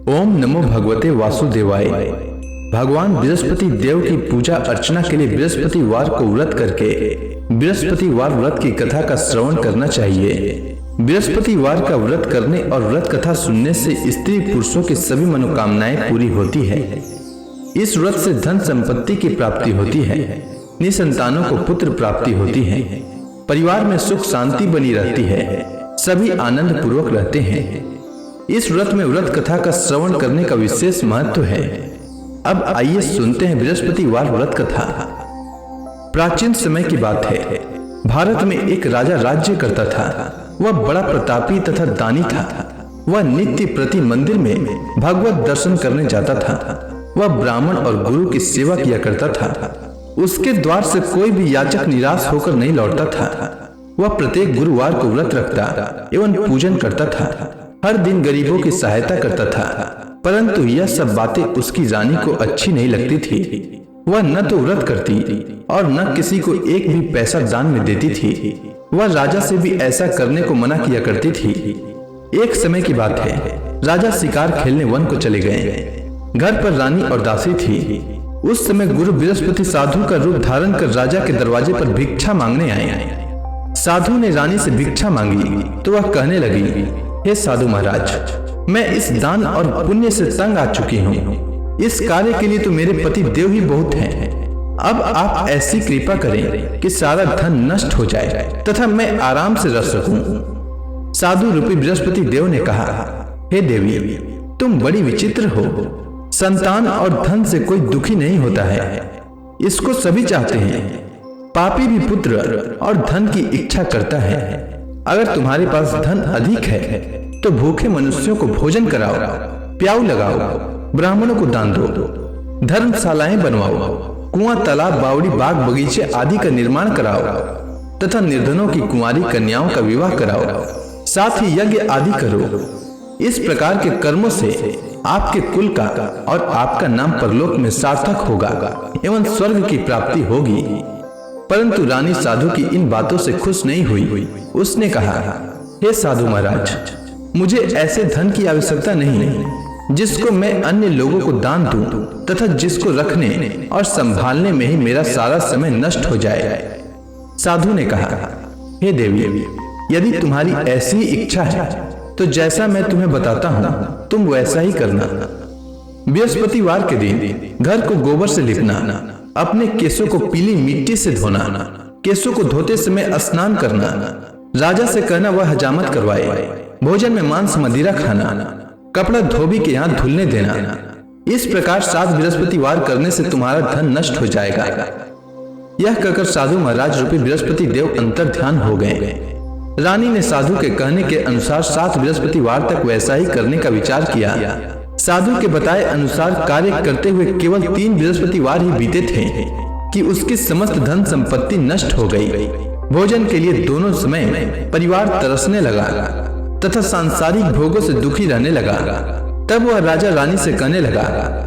ओम नमो भगवते वासुदेवाय। भगवान बृहस्पति देव की पूजा अर्चना के लिए बृहस्पतिवार को व्रत करके बृहस्पतिवार व्रत की कथा का श्रवण करना चाहिए। बृहस्पतिवार का व्रत करने और व्रत कथा सुनने से स्त्री पुरुषों की सभी मनोकामनाएं पूरी होती है। इस व्रत से धन संपत्ति की प्राप्ति होती है, निसंतानों को पुत्र प्राप्ति होती है, परिवार में सुख शांति बनी रहती है, सभी आनंद पूर्वक रहते हैं। इस व्रत में व्रत कथा का श्रवण करने का विशेष महत्व है। अब आइए सुनते हैं बृहस्पतिवार व्रत कथा। प्राचीन समय की बात है। भारत में एक राजा राज्य करता था। वह बड़ा प्रतापी तथा दानी था। वह नित्य प्रति मंदिर में भगवत दर्शन करने जाता था। वह ब्राह्मण और गुरु की सेवा किया करता था। उसके द्वार से कोई भी याचक निराश होकर नहीं लौटता था। वह प्रत्येक गुरुवार को व्रत रखता एवं पूजन करता था। हर दिन गरीबों की सहायता करता था, परंतु यह सब बातें उसकी रानी को अच्छी नहीं लगती थी। वह न तो व्रत करती और न किसी को एक भी पैसा दान में देती थी। वह राजा से भी ऐसा करने को मना किया करती थी। एक समय की बात है, राजा शिकार खेलने वन को चले गए। घर पर रानी और दासी थी। उस समय गुरु बृहस्पति साधु का रूप धारण कर राजा के दरवाजे पर भिक्षा मांगने आए। साधु ने रानी से भिक्षा मांगी तो वह कहने लगी, हे साधु महाराज, मैं इस दान और पुण्य से तंग आ चुकी हूँ। इस कार्य के लिए तो मेरे पति देव ही बहुत हैं। अब आप ऐसी कृपा करें कि सारा धन नष्ट हो जाए तथा मैं आराम से रह सकूं। साधु रूपी बृहस्पति देव ने कहा, हे देवी, तुम बड़ी विचित्र हो। संतान और धन से कोई दुखी नहीं होता है, इसको सभी चाहते हैं। पापी भी पुत्र और धन की इच्छा करता है। अगर तुम्हारे पास धन अधिक है तो भूखे मनुष्यों को भोजन कराओ, प्याऊ लगाओ, ब्राह्मणों को दान दो, धर्मशालाएं बनवाओ, कुआं, तालाब, बावड़ी, बाग, बगीचे आदि का निर्माण कराओ तथा निर्धनों की कुंवारी कन्याओं का विवाह कराओ, साथ ही यज्ञ आदि करो। इस प्रकार के कर्मों से आपके कुल का और आपका नाम परलोक में सार्थक होगा एवं स्वर्ग की प्राप्ति होगी। परंतु रानी साधु की इन बातों से खुश नहीं हुई। उसने कहा, हे साधु महाराज, मुझे ऐसे धन की आवश्यकता नहीं जिसको मैं अन्य लोगों को दान दूं तथा जिसको रखने और संभालने में ही मेरा सारा समय नष्ट हो जाए। साधु ने कहा, हे देवी, यदि तुम्हारी ऐसी इच्छा है तो जैसा मैं तुम्हें बताता हूँ तुम वैसा ही करना। बृहस्पतिवार के दिन घर को गोबर से लिपना, अपने केसों को पीली मिट्टी से धोना, केसों को धोते समय स्नान करना, राजा से कहना वह हजामत करवाए, भोजन में मांस मदिरा खाना, कपड़ा धोबी के यहाँ धुलने देना। इस प्रकार 7 बृहस्पतिवार करने से तुम्हारा धन नष्ट हो जाएगा। यह कहकर साधु महाराज रूपी बृहस्पति देव अंतर ध्यान हो गए। रानी ने साधु के कहने के अनुसार 7 बृहस्पतिवार तक वैसा ही करने का विचार किया। साधु के बताए अनुसार कार्य करते हुए केवल 3 बृहस्पतिवार ही बीते थे कि उसकी समस्त धन संपत्ति नष्ट हो गई। भोजन के लिए दोनों समय परिवार तरसने लगा तथा सांसारिक भोगों से दुखी रहने लगा। तब वह राजा रानी से कहने लगा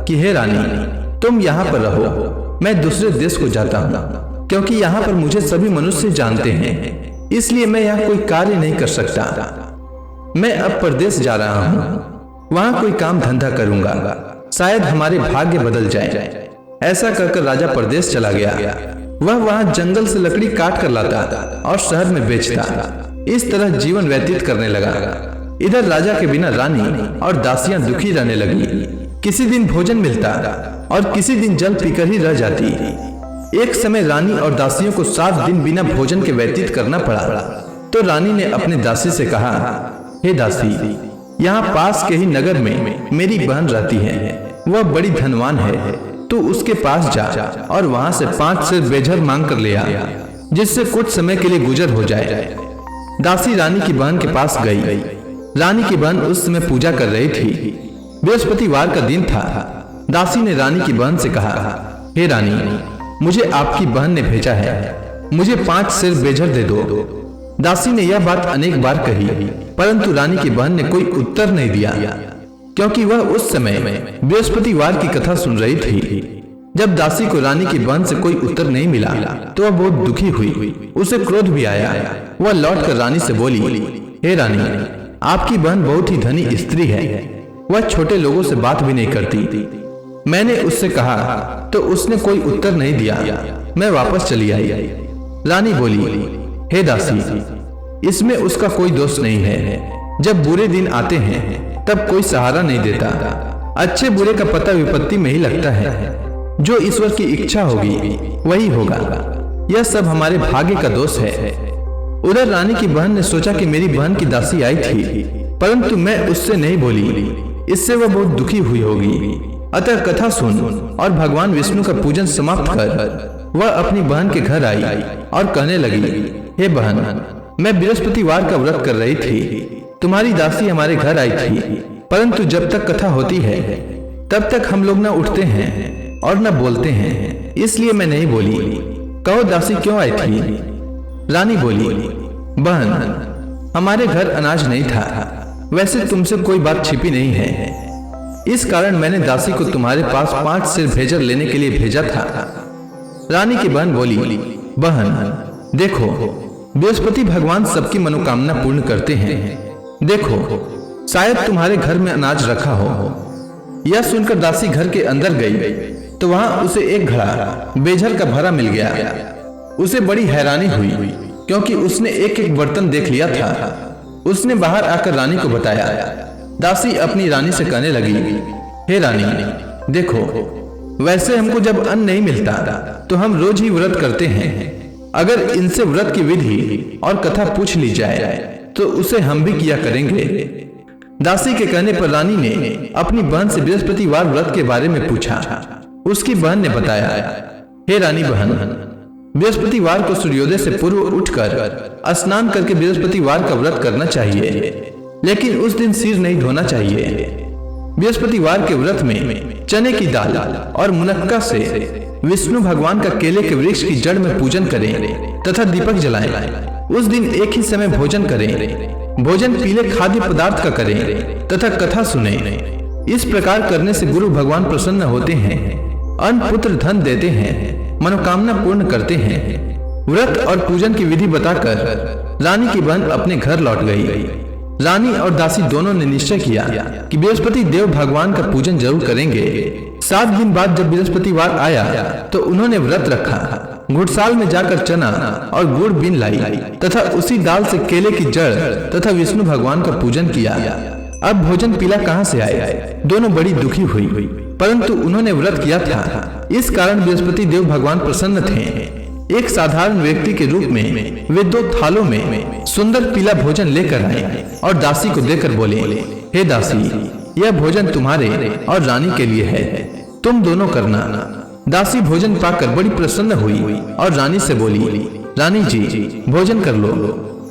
कि हे रानी, तुम यहाँ पर रहो, मैं दूसरे देश को जाता हूँ, क्योंकि यहाँ पर मुझे सभी मनुष्य जानते हैं, इसलिए मैं यहाँ कोई कार्य नहीं कर सकता। मैं अब परदेश जा रहा हूँ, वहां कोई काम धंधा करूंगा, शायद हमारे भाग्य बदल जाए। ऐसा कहकर राजा परदेश चला गया। वह वहां जंगल से लकड़ी काट कर लाता और शहर में बेचता। इस तरह जीवन व्यतीत करने लगा। इधर राजा के बिना रानी और दासियां दुखी रहने लगी। किसी दिन भोजन मिलता और किसी दिन जल पीकर ही रह जाती। एक समय रानी और दासियों को 7 दिन बिना भोजन के व्यतीत करना पड़ा। तो रानी ने अपने दासी से कहा, हे दासी, यहाँ पास के ही नगर में मेरी बहन रहती है, वह बड़ी धनवान है, तू उसके पास जा और वहां से 5 सेर बेझर मांग कर ले आ, जिससे कुछ समय के लिए गुजर हो जाए। दासी रानी की बहन के पास गई। रानी की बहन उस समय पूजा कर रही थी। बृहस्पतिवार का दिन था। दासी ने रानी की बहन से कहा, हे रानी, मुझे आपकी बहन ने भेजा है, मुझे 5 सेर बेझर दे दो। दासी ने यह बात अनेक बार कही, परंतु रानी की बहन ने कोई उत्तर नहीं दिया, क्योंकि वह उस समय बृहस्पतिवार की कथा सुन रही थी। जब दासी को रानी की बहन से कोई उत्तर नहीं मिला तो वह बहुत दुखी हुई। उसे क्रोध भी आया। वह लौटकर रानी से बोली, हे रानी, आपकी बहन बहुत ही धनी स्त्री है, वह छोटे लोगों से बात भी नहीं करती। मैंने उससे कहा तो उसने कोई उत्तर नहीं दिया। मैं वापस चली आई। रानी बोली, हे दासी, इसमें उसका कोई दोष नहीं है। जब बुरे दिन आते हैं तब कोई सहारा नहीं देता। अच्छे बुरे का पता विपत्ति में ही लगता है। जो ईश्वर की इच्छा होगी वही होगा। यह सब हमारे भाग्य का दोष है। उधर रानी की बहन ने सोचा कि मेरी बहन की दासी आई थी, परंतु मैं उससे नहीं बोली। इससे वह बहुत दुखी हुई होगी। अतः कथा सुन और भगवान विष्णु का पूजन समाप्त कर वह अपनी बहन के घर आई और कहने लगी, हे बहन, मैं बृहस्पतिवार का व्रत कर रही थी। तुम्हारी दासी हमारे घर आई थी, परंतु जब तक कथा होती है तब तक हम लोग न उठते हैं और न बोलते हैं, इसलिए मैं नहीं बोली। कहो दासी क्यों आई थी? रानी बोली, बहन, हमारे घर अनाज नहीं था। वैसे तुमसे कोई बात छिपी नहीं है, इस कारण मैंने दासी को तुम्हारे पास 5 सिर भेजर लेने के लिए भेजा था। रानी की बहन बोली, बहन देखो, बृहस्पति भगवान सबकी मनोकामना पूर्ण करते हैं। देखो, शायद तुम्हारे घर में अनाज रखा हो। यह सुनकर दासी घर के अंदर गई तो वहां उसे एक घड़ा बेझर का भरा मिल गया। उसे बड़ी हैरानी हुई क्योंकि उसने एक एक बर्तन देख लिया था। उसने बाहर आकर रानी को बताया। दासी अपनी रानी से कहने लगी, हे रानी, देखो, वैसे हमको जब अन्न नहीं मिलता तो हम रोज ही व्रत करते हैं। अगर इनसे व्रत की विधि और कथा पूछ ली जाए तो उसे हम भी किया करेंगे। दासी के कहने पर रानी ने अपनी बहन से बृहस्पतिवार व्रत के बारे में पूछा। उसकी बहन ने बताया, हे रानी बहन, बृहस्पतिवार को सूर्योदय से पूर्व उठकर स्नान करके बृहस्पतिवार का व्रत करना चाहिए, लेकिन उस दिन सिर नहीं धोना चाहिए। बृहस्पतिवार के व्रत में चने की दाल और मुनक्का से विष्णु भगवान का केले के वृक्ष की जड़ में पूजन करें तथा दीपक जलाएं। उस दिन एक ही समय भोजन करें। भोजन पीले खाद्य पदार्थ का करें तथा कथा सुने। इस प्रकार करने से गुरु भगवान प्रसन्न होते हैं, अन्न पुत्र धन देते हैं, मनोकामना पूर्ण करते हैं। व्रत और पूजन की विधि बताकर रानी की बहन अपने घर लौट गई। रानी और दासी दोनों ने निश्चय किया कि बृहस्पति देव भगवान का पूजन जरूर करेंगे। 7 दिन बाद जब बृहस्पतिवार आया तो उन्होंने व्रत रखा। घुड़साल में जाकर चना और गुड़ बीन लाई तथा उसी दाल से केले की जड़ तथा विष्णु भगवान का पूजन किया। अब भोजन पीला कहाँ से आए? दोनों बड़ी दुखी हुई, परंतु उन्होंने व्रत किया था, इस कारण बृहस्पति देव भगवान प्रसन्न थे। एक साधारण व्यक्ति के रूप में वे 2 थालों में सुंदर पीला भोजन लेकर आए और दासी को देकर बोले, हे दासी, यह भोजन तुम्हारे और रानी के लिए है, तुम दोनों करना। दासी भोजन पाकर बड़ी प्रसन्न हुई और रानी से बोली, रानी जी, भोजन कर लो।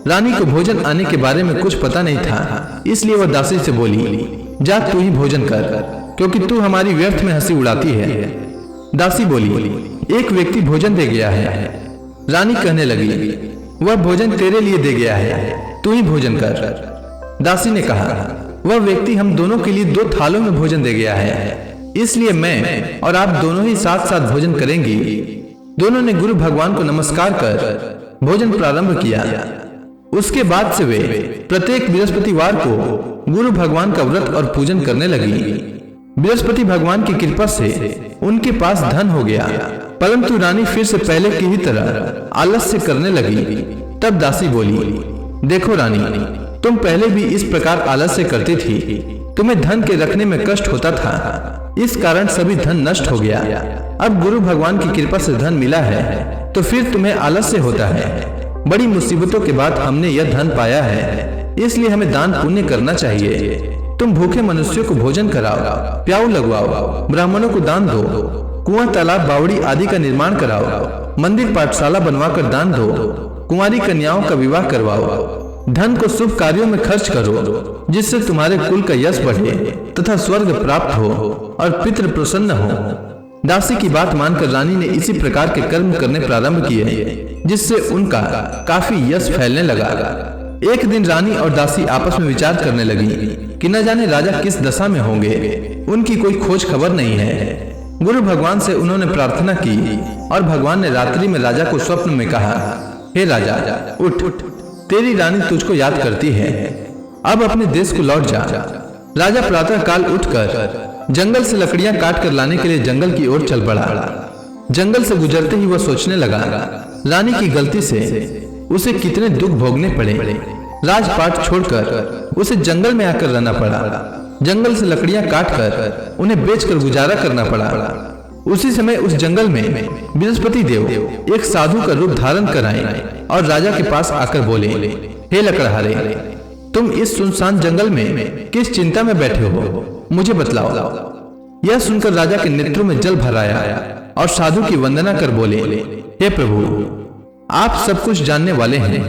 रानी को भोजन आने के बारे में कुछ पता नहीं था, इसलिए वह दासी से बोली, जा तू ही भोजन कर, क्योंकि तू हमारी व्यर्थ में हंसी उड़ाती है। दासी बोली, एक व्यक्ति भोजन दे गया है। रानी कहने लगी, वह भोजन तेरे लिए दे गया है, तू ही भोजन कर। दासी ने कहा, वह व्यक्ति हम दोनों के लिए 2 थालों में भोजन दे गया है, इसलिए मैं और आप दोनों ही साथ साथ भोजन करेंगे। दोनों ने गुरु भगवान को नमस्कार कर भोजन प्रारंभ किया। उसके बाद से वे प्रत्येक बृहस्पतिवार को गुरु भगवान का व्रत और पूजन करने लगी। बृहस्पति भगवान की कृपा से उनके पास धन हो गया, परंतु रानी फिर से पहले की ही तरह आलस्य करने लगी। तब दासी बोली, देखो रानी, तुम पहले भी इस प्रकार आलस्य करती थी, तुम्हें धन के रखने में कष्ट होता था, इस कारण सभी धन नष्ट हो गया। अब गुरु भगवान की कृपा से धन मिला है तो फिर तुम्हें आलस्य होता है। बड़ी मुसीबतों के बाद हमने यह धन पाया है, इसलिए हमें दान पुण्य करना चाहिए। तुम भूखे मनुष्यों को भोजन कराओ, प्याऊ लगवाओ, ब्राह्मणों को दान दो, कुआं तालाब बावड़ी आदि का निर्माण कराओ, मंदिर पाठशाला बनवाकर दान दो, कुंवारी कन्याओं का विवाह करवाओ। धन को शुभ कार्यों में खर्च करो, जिससे तुम्हारे कुल का यश बढ़े तथा स्वर्ग प्राप्त हो और पितृ प्रसन्न हो। दासी की बात मानकर रानी ने इसी प्रकार के कर्म करने प्रारंभ किए, जिससे उनका काफी यश फैलने लगा। एक दिन रानी और दासी आपस में विचार करने लगी कि न जाने राजा किस दशा में होंगे, उनकी कोई खोज खबर नहीं है। गुरु भगवान से उन्होंने प्रार्थना की और भगवान ने रात्रि में राजा को स्वप्न में कहा, हे राजा, उठ, तेरी रानी तुझको याद करती है, अब अपने देश को लौट जा। राजा प्रातः काल उठकर जंगल से लकड़ियां काट कर लाने के लिए जंगल की ओर चल पड़ा। जंगल से गुजरते ही वह सोचने लगा, रानी की गलती से उसे कितने दुख भोगने पड़े। राजपाट छोड़कर उसे जंगल में आकर रहना पड़ा। जंगल से लकड़ियां काटकर उन्हें बेचकर गुजारा करना पड़ा। उसी समय उस जंगल में बृहस्पति देव एक साधु का रूप धारण कर आए और राजा के पास आकर बोले, हे लकड़हारे, तुम इस सुनसान जंगल में किस चिंता में बैठे हो, मुझे बतलाओ। यह सुनकर राजा के नेत्रों में जल भर आया और साधु की वंदना कर बोले, हे प्रभु, आप सब कुछ जानने वाले हैं।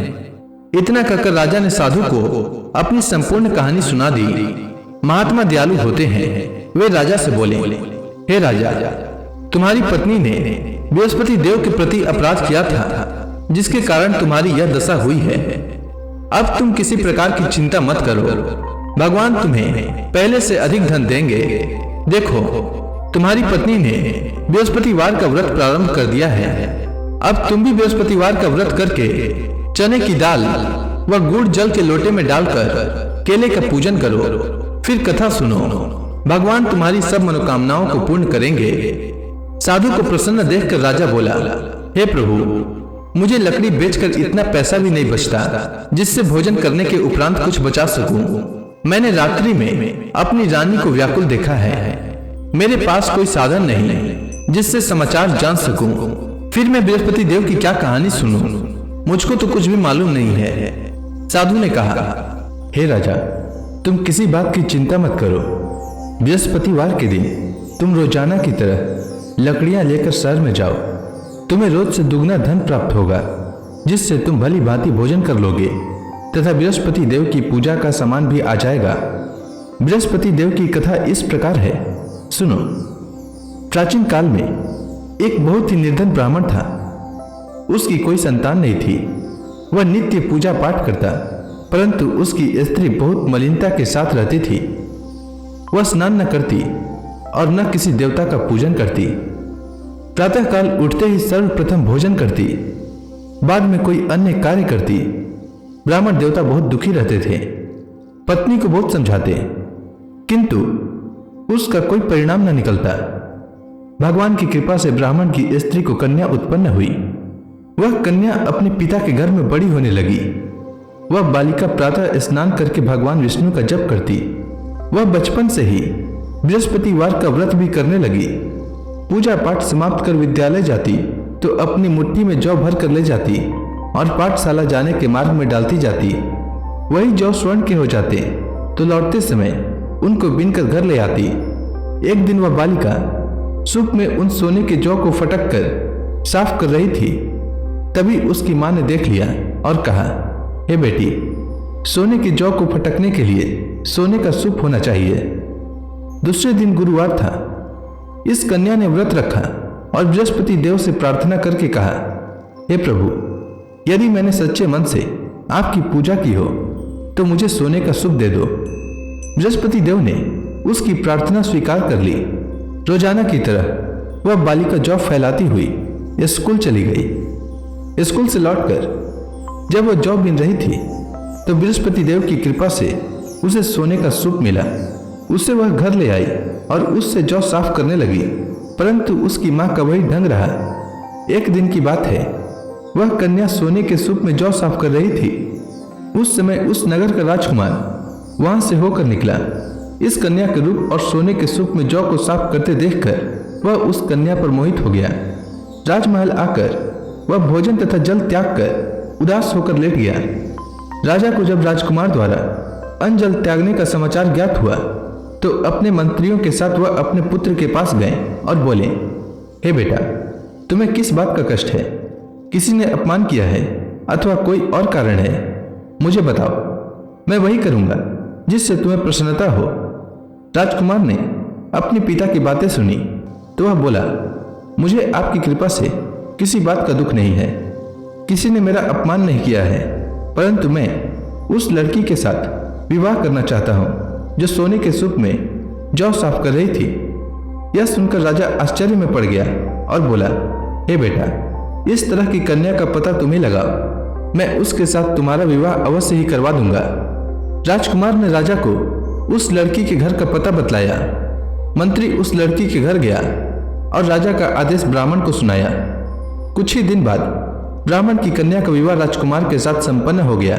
इतना कहकर राजा ने साधु को अपनी संपूर्ण कहानी सुना दी। महात्मा दयालु होते हैं। वे राजा से बोले, हे राजा, तुम्हारी पत्नी ने बृहस्पति देव के प्रति अपराध किया था, जिसके कारण तुम्हारी यह दशा हुई है। अब तुम किसी प्रकार की चिंता मत करो, भगवान तुम्हें पहले से अधिक धन देंगे। देखो, तुम्हारी पत्नी ने बृहस्पतिवार का व्रत प्रारंभ कर दिया है। अब तुम भी बृहस्पतिवार का व्रत करके चने की दाल व गुड़ जल के लोटे में डालकर केले का पूजन करो, फिर कथा सुनो। भगवान तुम्हारी सब मनोकामनाओं को पूर्ण करेंगे। साधु को प्रसन्न देखकर राजा बोला, हे प्रभु, मुझे लकड़ी बेचकर इतना पैसा भी नहीं बचता जिससे भोजन करने के उपरांत कुछ बचा सकूं। मैंने रात्रि में अपनी रानी को व्याकुल देखा है। मेरे पास कोई साधन नहीं जिससे समाचार जान सकूं। फिर मैं बृहस्पति देव की क्या कहानी सुनूं? मुझको तो कुछ भी मालूम नहीं है। साधु ने कहा, हे राजा, तुम किसी बात की चिंता मत करो। बृहस्पतिवार के दिन तुम रोजाना की तरह लकड़ियां लेकर शहर में जाओ। तुम्हें रोज से दुगना धन प्राप्त होगा, जिससे तुम भली भांति भोजन कर लोगे तथा बृहस्पति देव की पूजा का सामान भी आ जाएगा। बृहस्पति देव की कथा इस प्रकार है, सुनो। प्राचीन काल में एक बहुत ही निर्धन ब्राह्मण था। उसकी कोई संतान नहीं थी। वह नित्य पूजा पाठ करता, परंतु उसकी स्त्री बहुत मलिनता के साथ रहती थी। वह स्नान न करती और न किसी देवता का पूजन करती। प्रातःकाल उठते ही सर्वप्रथम भोजन करती, बाद में कोई अन्य कार्य करती। ब्राह्मण देवता बहुत दुखी रहते थे। पत्नी को बहुत समझाते, किंतु उसका कोई परिणाम न निकलता। भगवान की कृपा से ब्राह्मण की स्त्री को कन्या उत्पन्न हुई। वह कन्या अपने पिता के घर में बड़ी होने लगी। वह बालिका प्रातः स्नान करके भगवान विष्णु का जप करती। वह बचपन से ही बृहस्पतिवार का व्रत भी करने लगी। पूजा पाठ समाप्त कर विद्यालय जाती तो अपनी मुट्ठी में जौ भर कर ले जाती और पाठशाला जाने के मार्ग में डालती जाती। वही जौ स्वर्ण के हो जाते तो लौटते समय उनको बीनकर घर ले आती। एक दिन वह बालिका सूप में उन सोने के जौ को फटक कर साफ कर रही थी। तभी उसकी मां ने देख लिया और कहा, हे बेटी, सोने के जौ को फटकने के लिए सोने का सूप होना चाहिए। दूसरे दिन गुरुवार था। इस कन्या ने व्रत रखा और बृहस्पति देव से प्रार्थना करके कहा, हे प्रभु, यदि मैंने सच्चे मन से आपकी पूजा की हो तो मुझे सोने का सूप दे दो। बृहस्पति देव ने उसकी प्रार्थना स्वीकार कर ली। रोजाना की तरह वह बालिका जौ फैलाती हुई स्कूल चली गई। स्कूल से लौटकर जब वह जौ बीन रही थी तो बृहस्पति देव की कृपा से उसे सोने का सूप मिला। उसे वह घर ले आई और उससे जौ साफ करने लगी, परंतु उसकी मां का वही ढंग रहा। एक दिन की बात है, वह कन्या सोने के सूप में जौ साफ कर रही थी। उस समय उस नगर का राजकुमार वहां से होकर निकला। इस कन्या के रूप और सोने के सूप में जौ को साफ करते देखकर वह उस कन्या पर मोहित हो गया। राजमहल आकर वह भोजन तथा जल त्याग कर उदास होकर लेट गया। राजा को जब राजकुमार द्वारा अन्न जल त्यागने का समाचार ज्ञात हुआ तो अपने मंत्रियों के साथ वह अपने पुत्र के पास गए और बोले, हे बेटा, तुम्हें किस बात का कष्ट है? किसी ने अपमान किया है अथवा कोई और कारण है? मुझे बताओ, मैं वही करूंगा जिससे तुम्हें प्रसन्नता हो। राजकुमार ने अपने पिता की बातें सुनी तो वह बोला, मुझे आपकी कृपा से किसी बात का दुख नहीं है। किसी ने मेरा अपमान नहीं किया है, परंतु मैं उस लड़की के साथ विवाह करना चाहता हूँ जो सोने के सूप में जौ साफ कर रही थी। यह सुनकर राजा आश्चर्य में पड़ गया और बोला, हे बेटा, इस तरह की कन्या का पता तुम्हें लगाओ। मैं उसके साथ तुम्हारा विवाह अवश्य ही करवा दूंगा। राजकुमार ने राजा को उस लड़की के घर का पता बतलाया। मंत्री उस लड़की के घर गया और राजा का आदेश ब्राह्मण को सुनाया। कुछ ही दिन बाद ब्राह्मण की कन्या का विवाह राजकुमार के साथ संपन्न हो गया।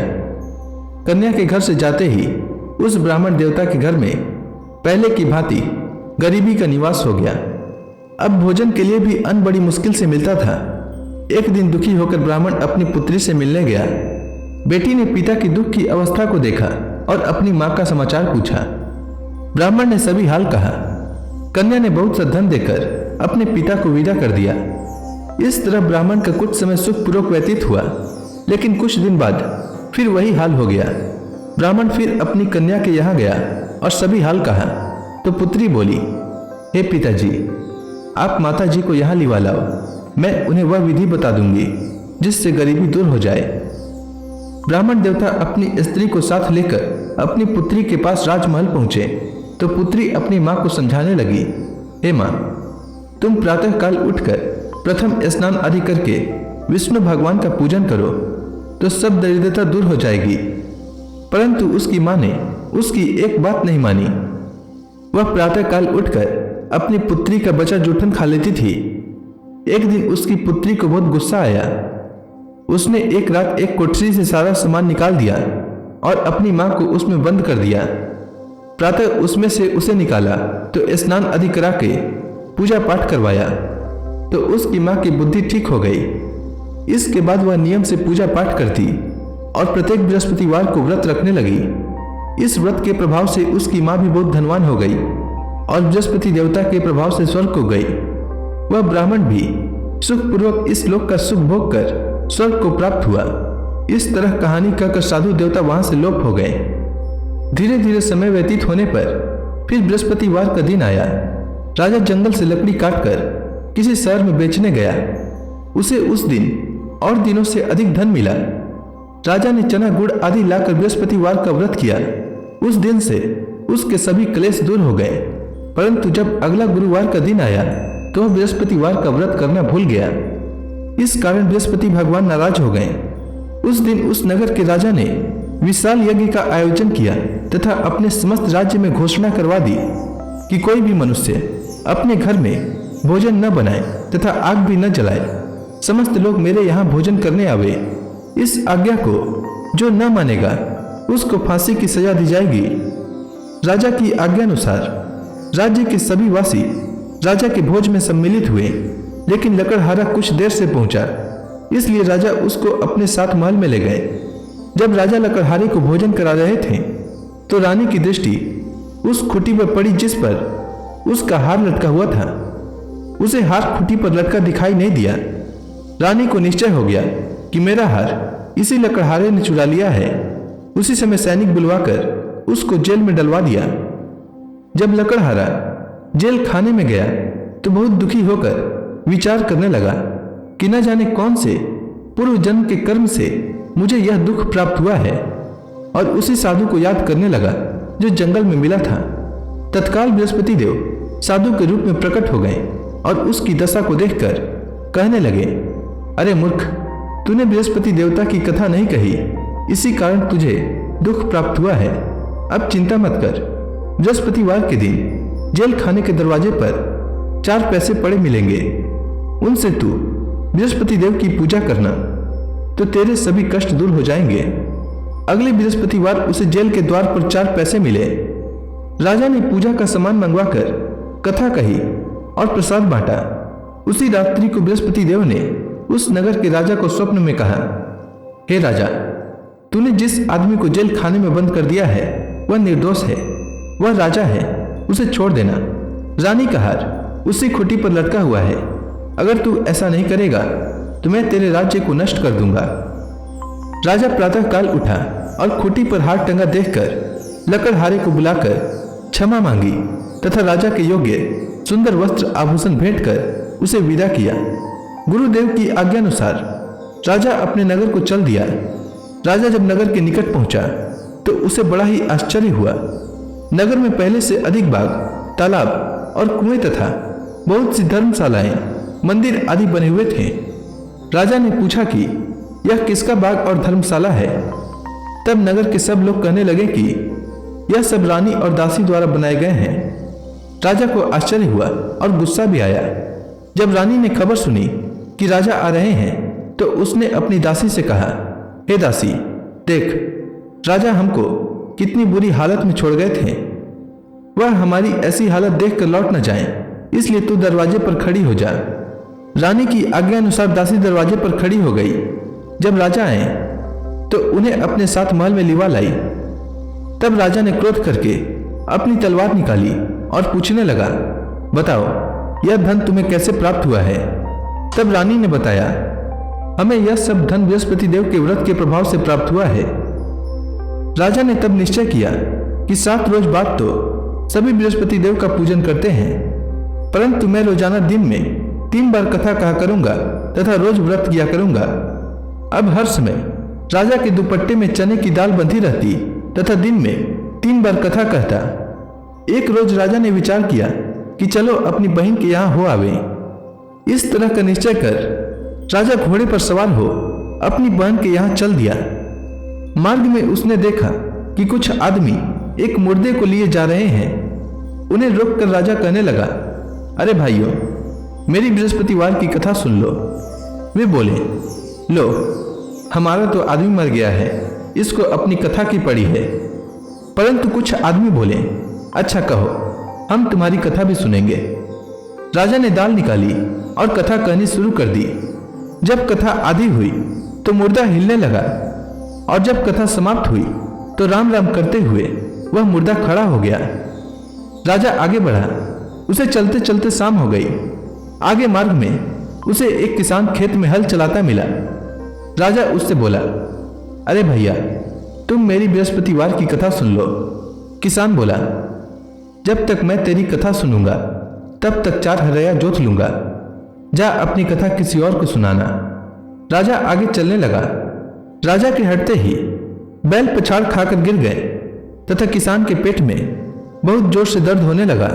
कन्या के घर से जाते ही उस ब्राह्मण देवता के घर में पहले की भांति गरीबी का निवास हो गया। अब भोजन के लिए भी अन्न बड़ी मुश्किल से मिलता था। एक दिन दुखी होकर ब्राह्मण अपनी पुत्री से मिलने गया। बेटी ने पिता की दुख की अवस्था को देखा और अपनी मां का समाचार पूछा। ब्राह्मण ने सभी हाल कहा। कन्या ने बहुत सा धन देकर अपने पिता को विदा कर दिया। इस तरह ब्राह्मण का कुछ समय सुखपूर्वक व्यतीत हुआ, लेकिन कुछ दिन बाद फिर वही हाल हो गया। ब्राह्मण फिर अपनी कन्या के यहाँ गया और सभी हाल कहा तो पुत्री बोली, हे पिताजी, आप माता जी को यहाँ लिवा लाओ, मैं उन्हें वह विधि बता दूंगी जिससे गरीबी दूर हो जाए। ब्राह्मण देवता अपनी स्त्री को साथ लेकर अपनी पुत्री के पास राजमहल पहुंचे तो पुत्री अपनी मां को समझाने लगी, हे मां, तुम प्रातः काल उठकर प्रथम स्नान आदि करके विष्णु भगवान का पूजन करो तो सब दरिद्रता दूर हो जाएगी। परंतु उसकी मां ने उसकी एक बात नहीं मानी। वह प्रातः काल उठकर अपनी पुत्री का बचा जूठन खा लेती थी। एक दिन उसकी पुत्री को बहुत गुस्सा आया। उसने एक रात एक कोठरी से सारा सामान निकाल दिया और अपनी मां को उसमें बंद कर दिया। प्रातः उसमें से उसे निकाला तो स्नान आदि करा के पूजा पाठ करवाया तो उसकी मां की बुद्धि ठीक हो गई। इसके बाद वह नियम से पूजा पाठ करती और प्रत्येक बृहस्पतिवार को व्रत रखने लगी। इस व्रत के प्रभाव से उसकी मां भी बहुत धनवान हो गई और बृहस्पति देवता के प्रभाव से स्वर्ग को गई। वह ब्राह्मण भी सुखपूर्वक इस लोक का सुख भोग कर स्वर्ग को प्राप्त हुआ। इस तरह कहानी कहकर साधु देवता वहां से लोप हो गए। धीरे धीरे समय व्यतीत होने पर फिर बृहस्पतिवार का दिन आया। राजा जंगल से लकड़ी काटकर किसी शहर में बेचने गया। उसे उस दिन और दिनों से अधिक धन मिला। राजा ने चना गुड़ आदि लाकर बृहस्पतिवार का व्रत किया। उस दिन से उसके सभी क्लेश दूर हो गए। परंतु जब अगला गुरुवार का दिन आया तो वह बृहस्पतिवार का व्रत करना भूल गया। इस कारण बृहस्पति भगवान नाराज हो गए। उस दिन उस नगर के राजा ने विशाल यज्ञ का आयोजन किया तथा अपने समस्त राज्य में घोषणा करवा दी कि कोई भी मनुष्य अपने घर में भोजन न बनाए तथा आग भी न जलाए। समस्त लोग मेरे यहाँ भोजन करने आवे। इस आज्ञा को जो न मानेगा उसको फांसी की सजा दी जाएगी। राजा की आज्ञानुसार राज्य के सभी वासी राजा के भोज में सम्मिलित हुए, लेकिन लकड़हारा कुछ देर से पहुंचा, इसलिए राजा उसको अपने साथ महल में ले गए। जब राजा लकड़हारे को भोजन करा रहे थे तो रानी की दृष्टि उस खुटी पर पड़ी जिस पर उसका हार लटका हुआ था। उसे हार खुटी पर लटका दिखाई नहीं दिया। रानी को निश्चय हो गया कि मेरा हार इसी लकड़हारे ने चुरा लिया है। उसी समय सैनिक बुलवाकर उसको जेल में डलवा दिया। जब लकड़हारा जेल खाने में गया तो बहुत दुखी होकर विचार करने लगा कि न जाने कौन से पूर्व जन्म के कर्म से मुझे यह दुख प्राप्त हुआ है, और उसी साधु को याद करने लगा जो जंगल में मिला था। तत्काल बृहस्पति देव साधु के रूप में प्रकट हो गए और उसकी दशा को देखकर कहने लगे, अरे मूर्ख, तूने बृहस्पति देवता की कथा नहीं कही, इसी कारण तुझे दुख प्राप्त हुआ है। अब चिंता मत कर। बृहस्पतिवार के दिन जेल खाने के दरवाजे पर 4 पैसे पड़े मिलेंगे। उनसे तू बृहस्पति देव की पूजा करना तो तेरे सभी कष्ट दूर हो जाएंगे। अगले बृहस्पतिवार उसे जेल के द्वार पर 4 पैसे मिले। राजा ने पूजा का सामान मंगवाकर कथा कही और प्रसाद बांटा। उसी रात्रि को बृहस्पति देव ने उस नगर के राजा को स्वप्न में कहा, हे राजा, तूने जिस आदमी को जेल खाने में बंद कर दिया है वह निर्दोष है, वह राजा है, उसे छोड़ देना। रानी का हार उसी खुटी पर लटका हुआ है। अगर तू ऐसा नहीं करेगा तो मैं तेरे राज्य को नष्ट कर दूंगा। राजा प्रातः काल उठा और खुटी पर हार टंगा देखकर लकड़हारे को बुलाकर क्षमा मांगी तथा राजा के योग्य सुंदर वस्त्र आभूषण भेंट कर उसे विदा किया। गुरुदेव की आज्ञानुसार राजा अपने नगर को चल दिया। राजा जब नगर के निकट पहुंचा तो उसे बड़ा ही आश्चर्य हुआ। नगर में पहले से अधिक बाग, तालाब और कुएं तथा बहुत सी धर्मशालाएं, मंदिर आदि बने हुए थे। राजा ने पूछा कि यह किसका बाग और धर्मशाला है। तब नगर के सब लोग कहने लगे कि यह सब रानी और दासी द्वारा बनाए गए हैं। राजा को आश्चर्य हुआ और गुस्सा भी आया। जब रानी ने खबर सुनी कि राजा आ रहे हैं तो उसने अपनी दासी से कहा, हे दासी, देख राजा हमको कितनी बुरी हालत में छोड़ गए थे। वह हमारी ऐसी हालत देखकर लौट न जाएं, इसलिए तू दरवाजे पर खड़ी हो जा। रानी की आज्ञा अनुसार दासी दरवाजे पर खड़ी हो गई। जब राजा आए तो उन्हें अपने साथ महल में लिवा लाई। तब राजा ने क्रोध करके अपनी तलवार निकाली और पूछने लगा, बताओ यह धन तुम्हें कैसे प्राप्त हुआ है? तब रानी ने बताया, हमें यह सब धन बृहस्पति देव के व्रत के प्रभाव से प्राप्त हुआ है। राजा ने तब निश्चय किया कि 7 रोज बाद तो सभी बृहस्पति देव का पूजन करते हैं, परंतु मैं रोजाना दिन में 3 बार कथा कहा करूंगा तथा रोज व्रत किया करूंगा। अब हर समय राजा के दुपट्टे में चने की दाल बंधी रहती तथा दिन में 3 बार कथा कहता। एक रोज राजा ने विचार किया कि चलो अपनी बहन के यहाँ हो आवे। इस तरह का निश्चय कर राजा घोड़े पर सवार हो अपनी बहन के यहाँ चल दिया। मार्ग में उसने देखा कि कुछ आदमी एक मुर्दे को लिए जा रहे हैं। उन्हें रोककर राजा कहने लगा, अरे भाइयों, मेरी बृहस्पतिवार की कथा सुन लो। वे बोले, लो हमारा तो आदमी मर गया है, इसको अपनी कथा की पड़ी है। परंतु कुछ आदमी बोले, अच्छा कहो, हम तुम्हारी कथा भी सुनेंगे। राजा ने दाल निकाली और कथा कहनी शुरू कर दी। जब कथा आधी हुई तो मुर्दा हिलने लगा और जब कथा समाप्त हुई तो राम राम करते हुए वह मुर्दा खड़ा हो गया। राजा आगे बढ़ा। उसे चलते चलते शाम हो गई। आगे मार्ग में उसे एक किसान खेत में हल चलाता मिला। राजा उससे बोला, अरे भैया, तुम मेरी बृहस्पतिवार की कथा सुन लो। किसान बोला, जब तक मैं तेरी कथा सुनूंगा तब तक 4 हरया जोत लूंगा। जा अपनी कथा किसी और को सुनाना। राजा आगे चलने लगा। राजा के हटते ही बैल पछाड़ खाकर गिर गए तथा किसान के पेट में बहुत जोर से दर्द होने लगा।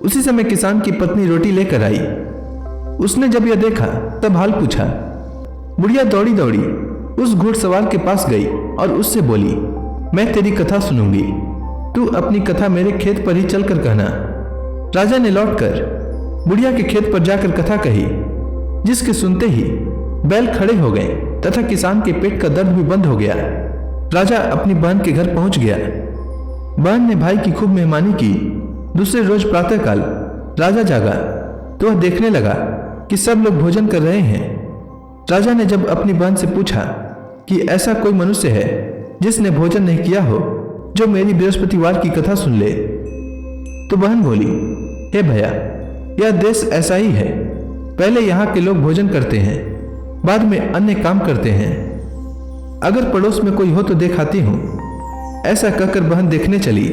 उसी समय किसान की पत्नी रोटी लेकर आई। उसने जब यह देखा तब हाल पूछा। बुढ़िया दौड़ी दौड़ी उस घुड़सवार के पास गई और उससे बोली, मैं तेरी कथा सुनूंगी, तू अपनी कथा मेरे खेत पर ही चलकर कहना। राजा ने लौटकर बुढ़िया के खेत पर जाकर कथा कही, जिसके सुनते ही बैल खड़े हो गए तथा किसान के पेट का दर्द भी बंद हो गया। राजा अपनी बहन के घर पहुंच गया। बहन ने भाई की खूब मेहमानी की। दूसरे रोज प्रातःकाल राजा जागा तो वह देखने लगा कि सब लोग भोजन कर रहे हैं। राजा ने जब अपनी बहन से पूछा कि ऐसा कोई मनुष्य है जिसने भोजन नहीं किया हो जो मेरी बृहस्पतिवार की कथा सुन ले, तो बहन बोली, हे भैया, यह देश ऐसा ही है। पहले यहाँ के लोग भोजन करते हैं, बाद में अन्य काम करते हैं। अगर पड़ोस में कोई हो तो दिखाती हूँ। ऐसा कहकर बहन देखने चली,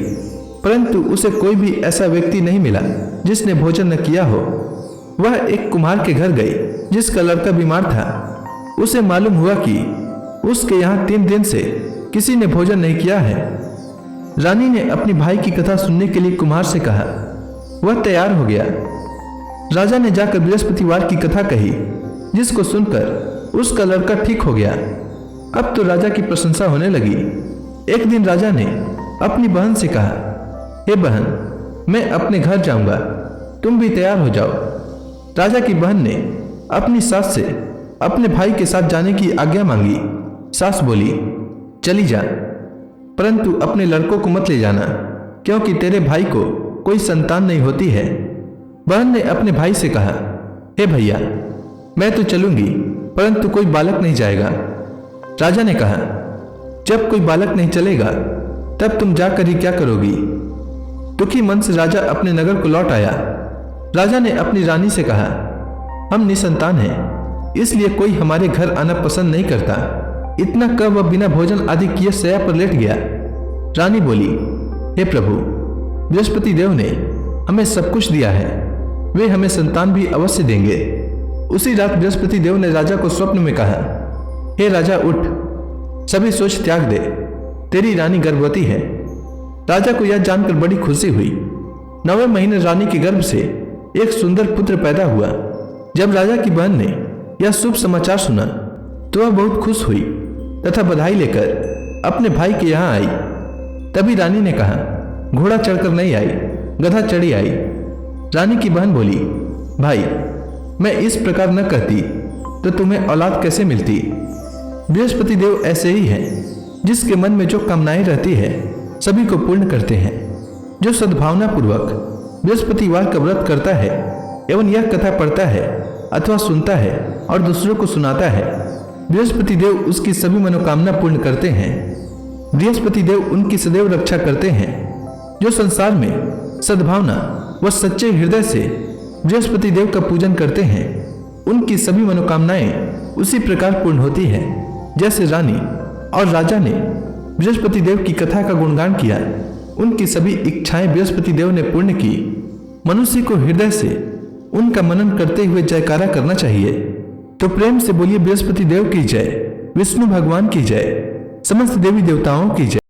परंतु उसे कोई भी ऐसा व्यक्ति नहीं मिला जिसने भोजन न किया हो। वह एक कुम्हार के घर गई जिसका लड़का बीमार था। उसे मालूम हुआ कि उसके यहाँ 3 दिन से किसी ने भोजन नहीं किया है। रानी ने अपनी भाई की कथा सुनने के लिए कुम्हार से कहा। वह तैयार हो गया। राजा ने जाकर बृहस्पतिवार की कथा कही, जिसको सुनकर उसका लड़का ठीक हो गया। अब तो राजा की प्रशंसा होने लगी। एक दिन राजा ने अपनी बहन से कहा, हे बहन, मैं अपने घर जाऊंगा, तुम भी तैयार हो जाओ। राजा की बहन ने अपनी सास से अपने भाई के साथ जाने की आज्ञा मांगी। सास बोली, चली जा, परंतु अपने लड़कों को मत ले जाना, क्योंकि तेरे भाई को कोई संतान नहीं होती है। बहन ने अपने भाई से कहा, हे भैया, मैं तो चलूंगी, परंतु कोई बालक नहीं जाएगा। राजा ने कहा, जब कोई बालक नहीं चलेगा तब तुम जाकर ही क्या करोगी? दुखी मन से राजा अपने नगर को लौट आया। राजा ने अपनी रानी से कहा, हम निसंतान हैं, इसलिए कोई हमारे घर आना पसंद नहीं करता। इतना कह वह बिना भोजन आदि किए शैया पर लेट गया। रानी बोली, हे प्रभु, बृहस्पति देव ने हमें सब कुछ दिया है, वे हमें संतान भी अवश्य देंगे। उसी रात बृहस्पति देव ने राजा को स्वप्न में कहा, हे राजा, उठ, सभी सोच त्याग दे, तेरी रानी गर्भवती है। राजा को यह जानकर बड़ी खुशी हुई। 9वें महीने रानी के गर्भ से एक सुंदर पुत्र पैदा हुआ। जब राजा की बहन ने यह शुभ समाचार सुना तो वह बहुत खुश हुई तथा बधाई लेकर अपने भाई के यहाँ आई। तभी रानी ने कहा, घोड़ा चढ़कर नहीं आई, गधा चढ़ी आई। रानी की बहन बोली, भाई मैं इस प्रकार न कहती तो तुम्हें औलाद कैसे मिलती। बृहस्पति देव ऐसे ही हैं, जिसके मन में जो कामनाएं रहती है सभी को पूर्ण करते हैं। जो सद्भावना पूर्वक बृहस्पतिवार का व्रत करता है एवं यह कथा पढ़ता है अथवा सुनता है और दूसरों को सुनाता है, बृहस्पति देव उसकी सभी मनोकामना पूर्ण करते हैं। बृहस्पति देव उनकी सदैव रक्षा करते हैं। जो संसार में सद्भावना व सच्चे हृदय से बृहस्पति देव का पूजन करते हैं, उनकी सभी मनोकामनाएं उसी प्रकार पूर्ण होती है जैसे रानी और राजा ने बृहस्पति देव की कथा का गुणगान किया। उनकी सभी इच्छाएं बृहस्पति देव ने पूर्ण की। मनुष्य को हृदय से उनका मनन करते हुए जयकारा करना चाहिए। तो प्रेम से बोलिए, बृहस्पति देव की जय, विष्णु भगवान की जय, समस्त देवी देवताओं की जय।